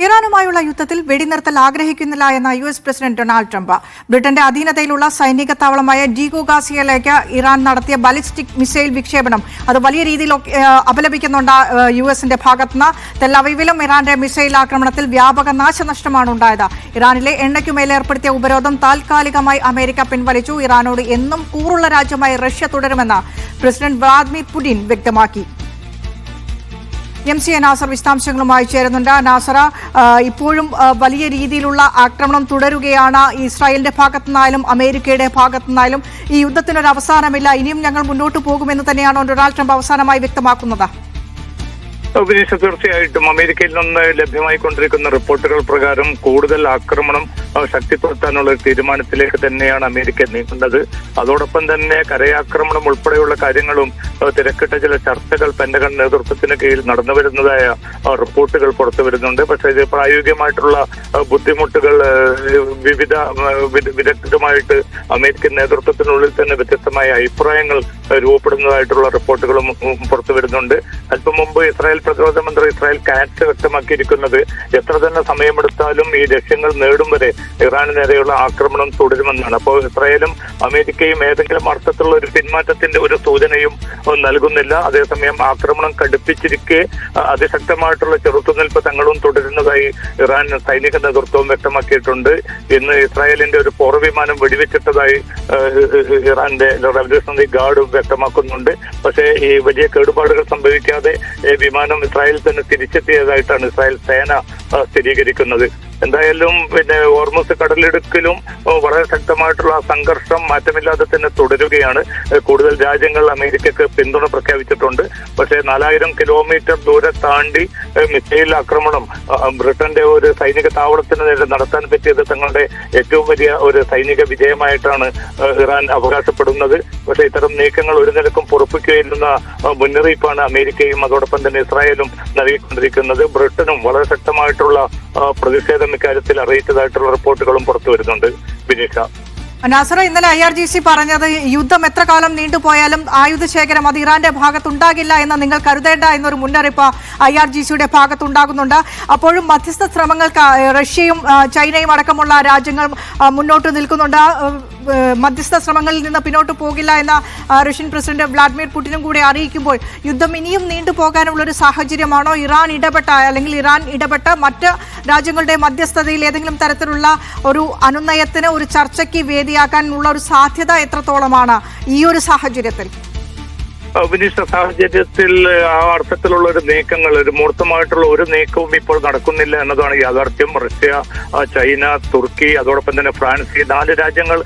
ഇറാനുമായുള്ള യുദ്ധത്തിൽ വെടിനിർത്തൽ ആഗ്രഹിക്കുന്നില്ല എന്ന US പ്രസിഡന്റ് ഡൊണാൾഡ് ട്രംപ്. ബ്രിട്ടന്റെ അധീനതയിലുള്ള സൈനിക താവളമായ ഡീഗോ ഗാസിയയിലേക്ക് ഇറാൻ നടത്തിയ ബാലിസ്റ്റിക് മിസൈൽ വിക്ഷേപണം അത് വലിയ രീതിയിൽ അപലപിക്കുന്നുണ്ട് യുഎസിന്റെ ഭാഗത്തുനിന്ന്. തെല്ലവീവിലും ഇറാന്റെ മിസൈൽ ആക്രമണത്തിൽ വ്യാപക നാശനഷ്ടമാണ് ഉണ്ടായത്. ഇറാനിലെ എണ്ണയ്ക്കുമേൽ ഏർപ്പെടുത്തിയ ഉപരോധം താൽക്കാലികമായി അമേരിക്ക പിൻവലിച്ചു. ഇറാനോട് എന്നും കൂറുള്ള രാജ്യമായി റഷ്യ തുടരുമെന്ന് പ്രസിഡന്റ് വ്ളാദിമിർ പുടിൻ വ്യക്തമാക്കി. MC നാസർ വിശദാംശങ്ങളുമായി ചേരുന്നുണ്ട്. നാസറ, ഇപ്പോഴും വലിയ രീതിയിലുള്ള ആക്രമണം തുടരുകയാണ്. ഇസ്രായേലിന്റെ ഭാഗത്തുനിന്നായാലും അമേരിക്കയുടെ ഭാഗത്തുനിന്നായാലും ഈ യുദ്ധത്തിനൊരു അവസാനമില്ല, ഇനിയും ഞങ്ങൾ മുന്നോട്ട് പോകുമെന്ന് തന്നെയാണോ ഡൊണാൾഡ് ട്രംപ് അവസാനമായി വ്യക്തമാക്കുന്നത്? തീർച്ചയായിട്ടും അമേരിക്കയിൽ നിന്ന് ലഭ്യമായിക്കൊണ്ടിരിക്കുന്ന റിപ്പോർട്ടുകൾ പ്രകാരം കൂടുതൽ ആക്രമണം ശക്തിപ്പെടുത്താനുള്ള ഒരു തീരുമാനത്തിലേക്ക് തന്നെയാണ് അമേരിക്ക നീങ്ങുന്നത്. അതോടൊപ്പം തന്നെ കരയാക്രമണം ഉൾപ്പെടെയുള്ള കാര്യങ്ങളും തിരക്കിട്ട ചില ചർച്ചകൾ പെന്റഗൺ നേതൃത്വത്തിന് കീഴിൽ നടന്നു വരുന്നതായ റിപ്പോർട്ടുകൾ പുറത്തു വരുന്നുണ്ട്. പക്ഷേ ഇത് പ്രായോഗികമായിട്ടുള്ള ബുദ്ധിമുട്ടുകൾ വിദഗ്ധരുമായിട്ട് അമേരിക്കൻ നേതൃത്വത്തിനുള്ളിൽ തന്നെ വ്യത്യസ്തമായ അഭിപ്രായങ്ങൾ രൂപപ്പെടുന്നതായിട്ടുള്ള റിപ്പോർട്ടുകളും പുറത്തു വരുന്നുണ്ട്. അല്പം മുമ്പ് ഇസ്രായേൽ പ്രതിരോധ മന്ത്രി ഇസ്രായേൽ കാറ്റ്സ് വ്യക്തമാക്കിയിരിക്കുന്നത് എത്ര തന്നെ സമയമെടുത്താലും ഈ ലക്ഷ്യങ്ങൾ നേടും വരെ ഇറാന് നേരെയുള്ള ആക്രമണം തുടരുമെന്നാണ്. അപ്പോൾ ഇസ്രായേലും അമേരിക്കയും ഏതെങ്കിലും അർത്ഥത്തിലുള്ള ഒരു പിന്മാറ്റത്തിന്റെ ഒരു സൂചനയും നൽകുന്നില്ല. അതേസമയം ആക്രമണം കടുപ്പിച്ചിരിക്കെ അതിശക്തമായിട്ടുള്ള ചെറുത്തുനിൽപ്പ് തങ്ങളും തുടരുന്നതായി ഇറാൻ സൈനിക നേതൃത്വവും വ്യക്തമാക്കിയിട്ടുണ്ട്. ഇന്ന് ഇസ്രായേലിന്റെ ഒരു പോർവിമാനം വെടിവെച്ചിട്ടതായി ഇറാന്റെ റവല്യൂഷണറി ഗാർഡ് വ്യക്തമാക്കുന്നുണ്ട്. പക്ഷേ ഈ വലിയ കേടുപാടുകൾ സംഭവിക്കാതെ വിമാനം ഇസ്രായേലിൽ തന്നെ തിരിച്ചെത്തിയതായിട്ടാണ് ഇസ്രായേൽ സേന സ്ഥിരീകരിക്കുന്നത്. എന്തായാലും ഹോർമുസ് കടലിടുക്കിലും വളരെ ശക്തമായിട്ടുള്ള സംഘർഷം മാറ്റമില്ലാതെ തന്നെ തുടരുകയാണ്. കൂടുതൽ രാജ്യങ്ങൾ അമേരിക്കക്ക് പിന്തുണ പ്രഖ്യാപിച്ചിട്ടുണ്ട്. പക്ഷേ 4000 കിലോമീറ്റർ ദൂരെ താണ്ടി മിസൈൽ ആക്രമണം ബ്രിട്ടന്റെ ഒരു സൈനിക താവളത്തിന് നേരെ നടത്താൻ പറ്റിയത് തങ്ങളുടെ ഏറ്റവും വലിയ ഒരു സൈനിക വിജയമായിട്ടാണ് ഇറാൻ അവകാശപ്പെടുന്നത്. പക്ഷേ ഇത്തരം നീക്കങ്ങൾ ഒരു നിലക്കും പൊറുപ്പിക്കുകയില്ലെന്ന മുന്നറിയിപ്പാണ് അമേരിക്കയും അതോടൊപ്പം തന്നെ ഇസ്രായേലും നൽകിക്കൊണ്ടിരിക്കുന്നത്. ബ്രിട്ടനും വളരെ ശക്തമായിട്ടുള്ള പ്രതിഷേധം ഇക്കാര്യത്തിൽ അറിയിച്ചതായിട്ടുള്ള റിപ്പോർട്ടുകളും പുറത്തു വരുന്നുണ്ട്. ബിനീഷ, നാസറ, ഇന്നലെ IRGC പറഞ്ഞത് യുദ്ധം എത്ര കാലം നീണ്ടുപോയാലും ആയുധ ശേഖരം അത് ഇറാന്റെ ഭാഗത്തുണ്ടാകില്ല എന്ന് നിങ്ങൾ കരുതേണ്ട എന്നൊരു മുന്നറിയിപ്പ് IRGCയുടെ ഭാഗത്തുണ്ടാകുന്നുണ്ട്. അപ്പോഴും മധ്യസ്ഥ ശ്രമങ്ങൾക്ക് റഷ്യയും ചൈനയും അടക്കമുള്ള രാജ്യങ്ങൾ മുന്നോട്ട് നിൽക്കുന്നുണ്ട്. മധ്യസ്ഥ ശ്രമങ്ങളിൽ നിന്ന് പിന്നോട്ട് പോകില്ല എന്ന റഷ്യൻ പ്രസിഡന്റ് വ്ളാദിമിർ പുടിനും കൂടി അറിയിക്കുമ്പോൾ യുദ്ധം ഇനിയും നീണ്ടുപോകാനുള്ള ഒരു സാഹചര്യമാണോ? ഇറാൻ ഇടപെട്ട് മറ്റ് രാജ്യങ്ങളുടെ മധ്യസ്ഥതയിൽ ഏതെങ്കിലും തരത്തിലുള്ള ഒരു അനുനയത്തിന്, ഒരു ചർച്ചയ്ക്ക് വേദിയാക്കാനുള്ള ഒരു സാധ്യത എത്രത്തോളമാണ് ഈ ഒരു സാഹചര്യത്തിൽ? വിനിഷ്ട സാഹചര്യത്തിൽ ആ അർത്ഥത്തിലുള്ള ഒരു നീക്കങ്ങൾ, ഒരു മൂർത്തമായിട്ടുള്ള ഒരു നീക്കവും ഇപ്പോൾ നടക്കുന്നില്ല എന്നതാണ് യാഥാർത്ഥ്യം. റഷ്യ, ചൈന, തുർക്കി, അതോടൊപ്പം തന്നെ ഫ്രാൻസ്, ഈ 4 രാജ്യങ്ങൾ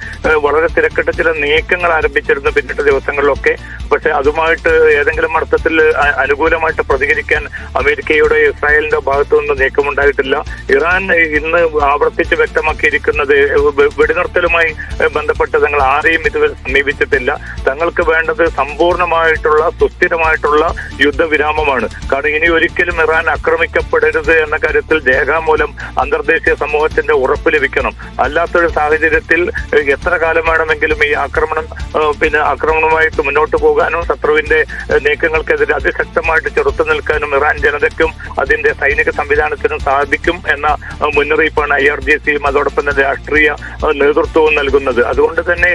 വളരെ തിരക്കിട്ട ചില നീക്കങ്ങൾ ആരംഭിച്ചിരുന്നു പിന്നിട്ട ദിവസങ്ങളിലൊക്കെ. പക്ഷെ അതുമായിട്ട് ഏതെങ്കിലും അർത്ഥത്തിൽ അനുകൂലമായിട്ട് പ്രതികരിക്കാൻ അമേരിക്കയുടെ ഇസ്രായേലിന്റെ ഭാഗത്തു നിന്ന് നീക്കമുണ്ടായിട്ടില്ല. ഇറാൻ ഇന്ന് ആവർത്തിച്ച് വ്യക്തമാക്കിയിരിക്കുന്നത് വെടിനിർത്തലുമായി ബന്ധപ്പെട്ട് തങ്ങൾ ആരെയും ഇതുവരെ സമീപിച്ചിട്ടില്ല. തങ്ങൾക്ക് വേണ്ടത് സുസ്ഥിരമായിട്ടുള്ള യുദ്ധവിരാമമാണ്. കാരണം ഇനി ഒരിക്കലും ഇറാൻ ആക്രമിക്കപ്പെടരുത് എന്ന കാര്യത്തിൽ രേഖാമൂലം അന്തർദേശീയ സമൂഹത്തിന്റെ ഉറപ്പ് ലഭിക്കണം. അല്ലാത്തൊരു സാഹചര്യത്തിൽ എത്ര കാലം വേണമെങ്കിലും ഈ ആക്രമണവുമായിട്ട് മുന്നോട്ട് പോകാനും ശത്രുവിന്റെ നീക്കങ്ങൾക്കെതിരെ അതിശക്തമായിട്ട് ചെറുത്തു നിൽക്കാനും ഇറാൻ ജനതയ്ക്കും അതിന്റെ സൈനിക സംവിധാനത്തിനും സാധിക്കും എന്ന മുന്നറിയിപ്പാണ് IRGCയും അതോടൊപ്പം തന്നെ രാഷ്ട്രീയ നേതൃത്വവും നൽകുന്നത്. അതുകൊണ്ട് തന്നെ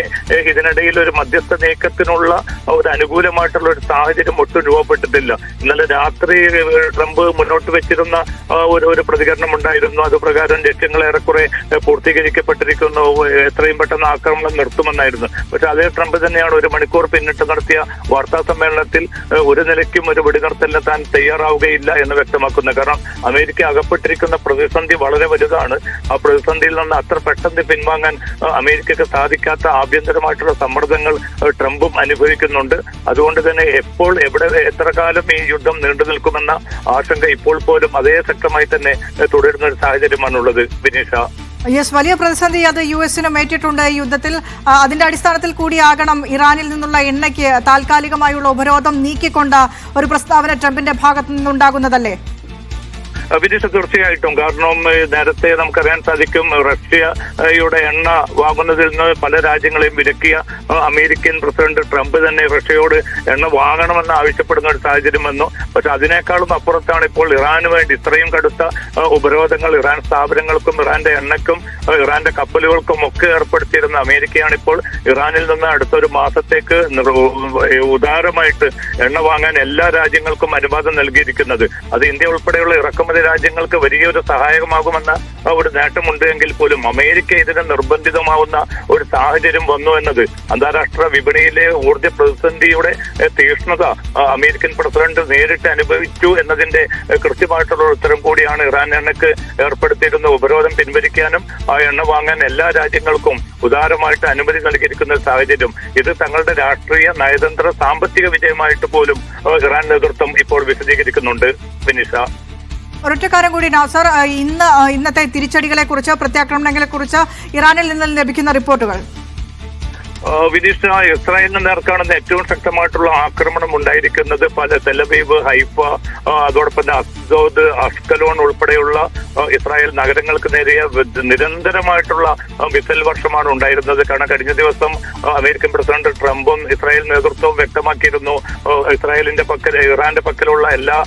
ഇതിനിടയിൽ ഒരു മധ്യസ്ഥ നീക്കത്തിനുള്ള ഒരു അനുകൂലമായിട്ടുള്ള ഒരു സാഹചര്യം ഒട്ടും രൂപപ്പെട്ടിട്ടില്ല. ഇന്നലെ രാത്രി ട്രംപ് മുന്നോട്ട് വെച്ചിരുന്ന ഒരു പ്രതികരണം ഉണ്ടായിരുന്നു. അതുപ്രകാരം ലക്ഷ്യങ്ങൾ ഏറെക്കുറെ പൂർത്തീകരിക്കപ്പെട്ടിരിക്കുന്നു, എത്രയും പെട്ടെന്ന് ആക്രമണം നിർത്തുമെന്നായിരുന്നു. പക്ഷെ അതേ ട്രംപ് തന്നെയാണ് 1 മണിക്കൂർ പിന്നിട്ട് നടത്തിയ വാർത്താ സമ്മേളനത്തിൽ ഒരു നിലയ്ക്കും ഒരു വെടിനിർത്തലിന് താൻ തയ്യാറാവുകയില്ല എന്ന് വ്യക്തമാക്കുന്നത്. കാരണം അമേരിക്ക അകപ്പെട്ടിരിക്കുന്ന പ്രതിസന്ധി വളരെ വലുതാണ്. ആ പ്രതിസന്ധിയിൽ നിന്ന് അത്ര പെട്ടെന്ന് പിൻവാങ്ങാൻ അമേരിക്കക്ക് സാധിക്കാത്ത ആഭ്യന്തരമായിട്ടുള്ള സമ്മർദ്ദങ്ങൾ ട്രംപും അനുഭവിക്കുന്നുണ്ട്. അതുകൊണ്ട് തന്നെ എത്ര കാലം ഈ യുദ്ധം നീണ്ടു നിൽക്കുമെന്ന ആശങ്ക ഇപ്പോൾ പോലും അതേ ശക്തമായി തന്നെ തുടരുന്ന ഒരു സാഹചര്യമാണുള്ളത്. ബിനീഷ, വലിയ പ്രതിസന്ധി അത് US-നും ഏറ്റിട്ടുണ്ട് ഈ യുദ്ധത്തിൽ. അതിന്റെ അടിസ്ഥാനത്തിൽ കൂടിയാകണം ഇറാനിൽ നിന്നുള്ള എണ്ണയ്ക്ക് താൽക്കാലികമായുള്ള ഉപരോധം നീക്കിക്കൊണ്ട് ഒരു പ്രസ്താവന ട്രംപിന്റെ ഭാഗത്തു നിന്നുണ്ടാകുന്നതല്ലേ? വിദേശ തീർച്ചയായിട്ടും. കാരണം നേരത്തെ നമുക്കറിയാൻ സാധിക്കും റഷ്യയുടെ എണ്ണ വാങ്ങുന്നതിൽ നിന്ന് പല രാജ്യങ്ങളെയും വിലക്കിയ അമേരിക്കൻ പ്രസിഡന്റ് ട്രംപ് തന്നെ റഷ്യയോട് എണ്ണ വാങ്ങണമെന്ന് ആവശ്യപ്പെടുന്ന ഒരു സാഹചര്യം വന്നു. പക്ഷെ അതിനേക്കാളും അപ്പുറത്താണ് ഇപ്പോൾ ഇറാന് വേണ്ടി ഇത്രയും കടുത്ത ഉപരോധങ്ങൾ ഇറാൻ സ്ഥാപനങ്ങൾക്കും ഇറാന്റെ എണ്ണയ്ക്കും ഇറാന്റെ കപ്പലുകൾക്കും ഒക്കെ ഏർപ്പെടുത്തിയിരുന്ന അമേരിക്കയാണ് ഇപ്പോൾ ഇറാനിൽ നിന്ന് അടുത്തൊരു മാസത്തേക്ക് ഉദാരമായിട്ട് എണ്ണ വാങ്ങാൻ എല്ലാ രാജ്യങ്ങൾക്കും അനുവാദം നൽകിയിരിക്കുന്നത്. അത് ഇന്ത്യ ഉൾപ്പെടെയുള്ള ഇറക്കുമതി രാജ്യങ്ങൾക്ക് വലിയൊരു സഹായകമാകുമെന്ന ഒരു നേട്ടമുണ്ട് എങ്കിൽ പോലും അമേരിക്ക ഇതിന് നിർബന്ധിതമാവുന്ന ഒരു സാഹചര്യം വന്നു എന്നത് അന്താരാഷ്ട്ര വിപണിയിലെ ഊർജ്ജ പ്രതിസന്ധിയുടെ തീക്ഷ്ണത അമേരിക്കൻ പ്രസിഡന്റ് നേരിട്ട് അനുഭവിച്ചു എന്നതിന്റെ കൃത്യമായിട്ടുള്ള ഉത്തരം കൂടിയാണ്. ഇറാൻ എണ്ണയ്ക്ക് ഏർപ്പെടുത്തിയിരുന്ന ഉപരോധം പിൻവലിക്കാനും ആ എണ്ണ വാങ്ങാൻ എല്ലാ രാജ്യങ്ങൾക്കും ഉദാരമായിട്ട് അനുമതി നൽകിയിരിക്കുന്ന സാഹചര്യം. ഇത് തങ്ങളുടെ രാഷ്ട്രീയ നയതന്ത്ര സാമ്പത്തിക വിജയമായിട്ട് പോലും ഇറാൻ നേതൃത്വം ഇപ്പോൾ വിശദീകരിക്കുന്നുണ്ട്. വിനിഷ, ഒരൊറ്റ കാര്യം കൂടി നാസർ, ഇന്നത്തെ തിരിച്ചടികളെ കുറിച്ച് പ്രത്യാക്രമണങ്ങളെ കുറിച്ച് ഇറാനിൽ നിന്ന് ലഭിക്കുന്ന റിപ്പോർട്ടുകൾ. വിനീഷ, ഇസ്രായേലിന് നേർക്കാണെന്ന് ഏറ്റവും ശക്തമായിട്ടുള്ള ആക്രമണം ഉണ്ടായിരിക്കുന്നത് പല തെലവീവ്, ഹൈഫ, അതോടൊപ്പം തന്നെ അസ്ദോദ്, അഷ്കലോൺ ഉൾപ്പെടെയുള്ള ഇസ്രായേൽ നഗരങ്ങൾക്ക് നേരെ നിരന്തരമായിട്ടുള്ള മിസൈൽ വർഷമാണ് ഉണ്ടായിരുന്നത്. കാരണം കഴിഞ്ഞ ദിവസം അമേരിക്കൻ പ്രസിഡന്റ് ട്രംപും ഇസ്രായേൽ നേതൃത്വവും വ്യക്തമാക്കിയിരുന്നു ഇറാന്റെ പക്കലുള്ള എല്ലാ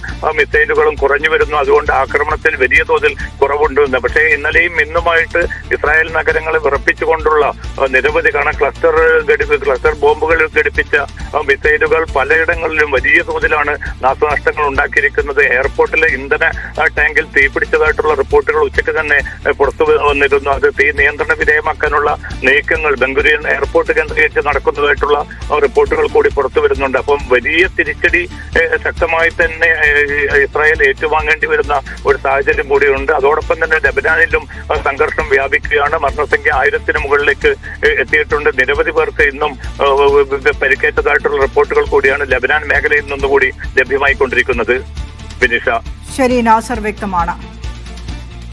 മിസൈലുകളും കുറഞ്ഞു വരുന്നു, അതുകൊണ്ട് ആക്രമണത്തിൽ വലിയ തോതിൽ കുറവുണ്ടെന്ന്. പക്ഷേ ഇന്നലെയും ഇന്നുമായിട്ട് ഇസ്രായേൽ നഗരങ്ങളെ വിറപ്പിച്ചുകൊണ്ടുള്ള നിരവധി ക്ലസ്റ്റർ ബോംബുകൾ ഘടിപ്പിച്ച മിസൈലുകൾ പലയിടങ്ങളിലും വലിയ തോതിലാണ് നാശനഷ്ടങ്ങൾ ഉണ്ടാക്കിയിരിക്കുന്നത്. എയർപോർട്ടിലെ ഇന്ധന ടാങ്കിൽ തീപിടിച്ചതായിട്ടുള്ള റിപ്പോർട്ടുകൾ ഉച്ചയ്ക്ക് തന്നെ പുറത്തു വന്നിരുന്നു. അത് തീ നിയന്ത്രണ വിധേയമാക്കാനുള്ള നീക്കങ്ങൾ ബംഗുരിയൻ എയർപോർട്ട് കേന്ദ്രീകരിച്ച് നടക്കുന്നതായിട്ടുള്ള റിപ്പോർട്ടുകൾ കൂടി പുറത്തു വരുന്നുണ്ട്. അപ്പം വലിയ തിരിച്ചടി ശക്തമായി തന്നെ ഇസ്രായേൽ ഏറ്റുവാങ്ങേണ്ടി വരുന്ന ഒരു സാഹചര്യം കൂടിയുണ്ട്. അതോടൊപ്പം തന്നെ ലെബനാനിലും സംഘർഷം വ്യാപിക്കുകയാണ്. മരണസംഖ്യ 1000-ന് മുകളിലേക്ക് എത്തിയിട്ടുണ്ട്. നിരവധി പേർക്ക് ഇന്നും പരിക്കേറ്റതായിട്ടുള്ള റിപ്പോർട്ടുകൾ കൂടിയാണ് ലെബനാൻ മേഖലയിൽ നിന്നുകൂടി ലഭ്യമായിക്കൊണ്ടിരിക്കുന്നത്. വിനിഷ, ശരി നാസർ, വ്യക്തമാണ്.